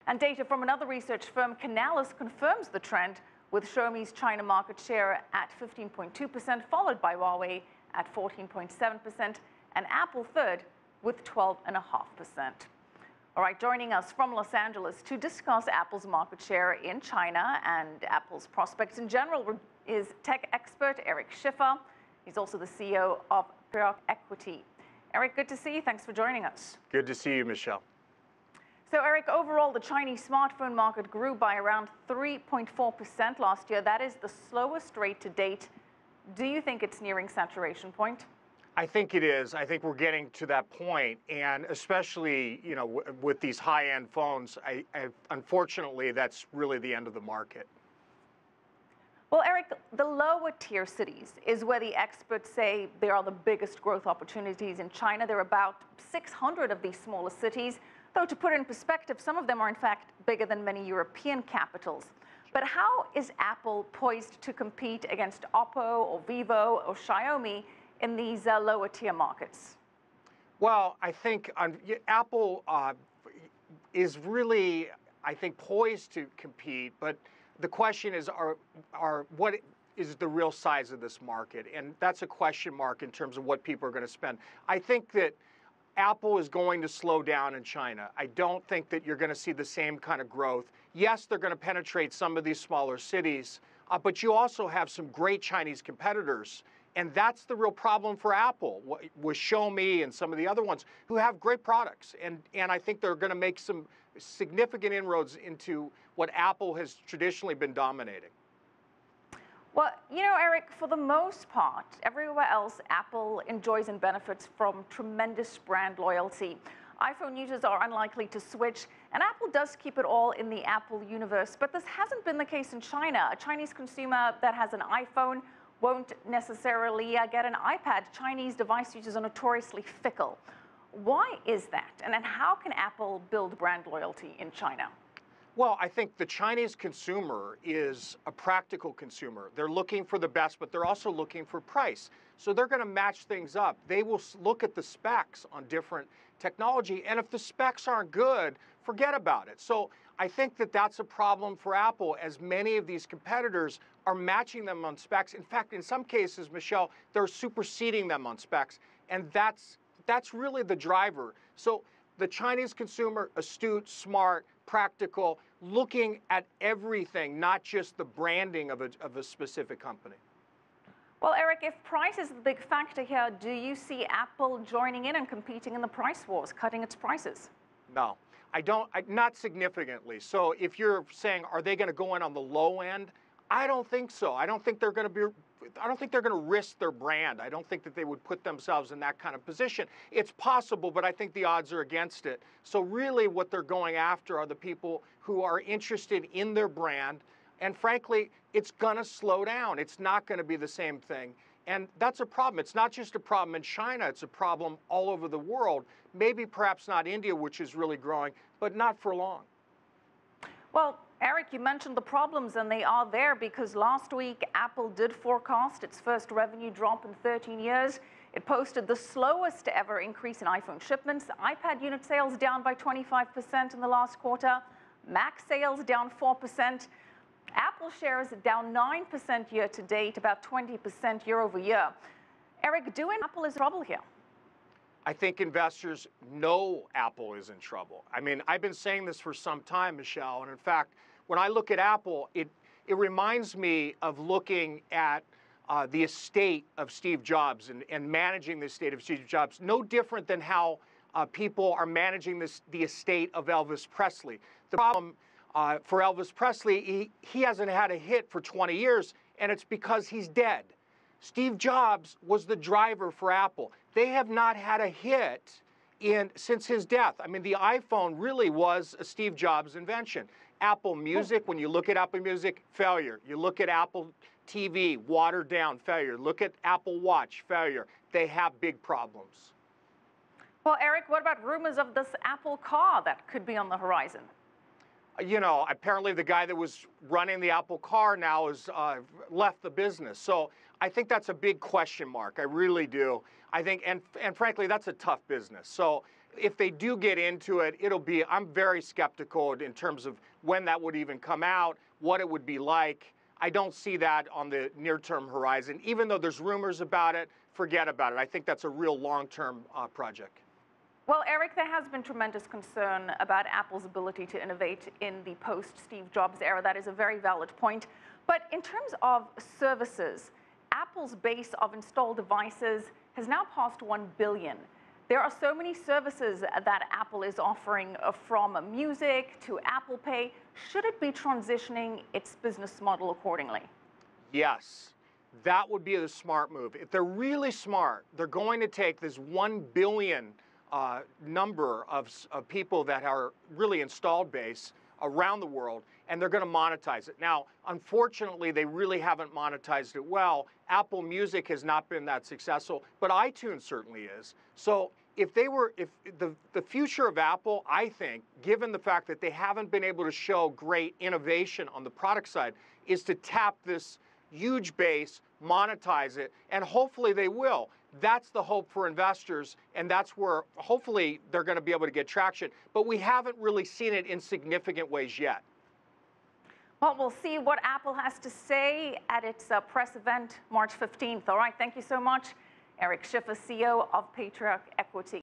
And data from another research firm, Canalys, confirms the trend, with Xiaomi's China market share at 15.2%, followed by Huawei at 14.7%, and Apple third with 12.5%. All right, joining us from Los Angeles to discuss Apple's market share in China and Apple's prospects in general is tech expert Eric Schiffer. He's also the CEO of Perak Equity. Eric, good to see you. Thanks for joining us. Good to see you, Michelle. So, Eric, overall, the Chinese smartphone market grew by around 3.4% last year. That is the slowest rate to date. Do you think it's nearing saturation point? I think it is. I think we're getting to that point, and especially, with these high-end phones, unfortunately, that's really the end of the market. Well, Eric, the lower tier cities is where the experts say there are the biggest growth opportunities in China. There are about 600 of these smaller cities, though to put it in perspective, some of them are in fact bigger than many European capitals. But how is Apple poised to compete against Oppo or Vivo or Xiaomi in these lower tier markets? Well, I think Apple is really, poised to compete, but the question is, what is the real size of this market? And that's a question mark in terms of what people are going to spend. I think that Apple is going to slow down in China. I don't think that you're going to see the same kind of growth. Yes, they're going to penetrate some of these smaller cities, but you also have some great Chinese competitors. And that's the real problem for Apple, with Xiaomi and some of the other ones who have great products. And I think they're going to make some significant inroads into what Apple has traditionally been dominating. Well, Eric, for the most part, everywhere else, Apple enjoys and benefits from tremendous brand loyalty. iPhone users are unlikely to switch, and Apple does keep it all in the Apple universe. But this hasn't been the case in China. A Chinese consumer that has an iPhone won't necessarily get an iPad. Chinese device users are notoriously fickle. Why is that? And then how can Apple build brand loyalty in China? Well, I think the Chinese consumer is a practical consumer. They're looking for the best, but they're also looking for price. So they're going to match things up. They will look at the specs on different technology, and if the specs aren't good, forget about it. So I think that that's a problem for Apple, as many of these competitors are matching them on specs. In fact, in some cases, Michelle, they're superseding them on specs, and that's really the driver. So the Chinese consumer, astute, smart, practical, looking at everything, not just the branding of a specific company. Well, Eric, if price is the big factor here, do you see Apple joining in and competing in the price wars, cutting its prices? No, I don't, not significantly. So if you're saying, are they going to go in on the low end? I don't think so. I don't think they're going to risk their brand. I don't think that they would put themselves in that kind of position. It's possible, but I think the odds are against it. So really what they're going after are the people who are interested in their brand. And frankly, it's going to slow down. It's not going to be the same thing. And that's a problem. It's not just a problem in China. It's a problem all over the world. Maybe perhaps not India, which is really growing, but not for long. Well, Eric, you mentioned the problems, and they are there because last week Apple did forecast its first revenue drop in 13 years. It posted the slowest ever increase in iPhone shipments. iPad unit sales down by 25% in the last quarter. Mac sales down 4%. Apple shares down 9% year to date, about 20% year over year. Eric, Apple is in trouble here? I think investors know Apple is in trouble. I mean, I've been saying this for some time, Michelle, and in fact, when I look at Apple, it reminds me of looking at the estate of Steve Jobs and managing the estate of Steve Jobs, no different than how people are managing the estate of Elvis Presley. The problem for Elvis Presley, he hasn't had a hit for 20 years, and it's because he's dead. Steve Jobs was the driver for Apple. They have not had a hit since his death. I mean, the iPhone really was a Steve Jobs invention. Apple Music, when you look at Apple Music, failure. You look at Apple TV, watered down, failure. Look at Apple Watch, failure. They have big problems. Well, Eric, what about rumors of this Apple car that could be on the horizon? Apparently the guy that was running the Apple car now has left the business. So I think that's a big question mark. I really do. I think, and frankly, that's a tough business. So if they do get into it, I'm very skeptical in terms of when that would even come out, what it would be like. I don't see that on the near-term horizon. Even though there's rumors about it, forget about it. I think that's a real long-term project. Well, Eric, there has been tremendous concern about Apple's ability to innovate in the post-Steve Jobs era. That is a very valid point. But in terms of services, Apple's base of installed devices has now passed 1 billion. There are so many services that Apple is offering, from music to Apple Pay. Should it be transitioning its business model accordingly? Yes, that would be the smart move. If they're really smart, they're going to take this 1 billion number of people that are really installed base around the world, and they're going to monetize it. Now, unfortunately, they really haven't monetized it well. Apple Music has not been that successful, but iTunes certainly is. So if the future of Apple, I think, given the fact that they haven't been able to show great innovation on the product side, is to tap this huge base, monetize it, and hopefully they will. That's the hope for investors, and that's where hopefully they're going to be able to get traction. But we haven't really seen it in significant ways yet. Well, we'll see what Apple has to say at its press event March 15th. All right, thank you so much, Eric Schiffer, CEO of Patriarch Equity.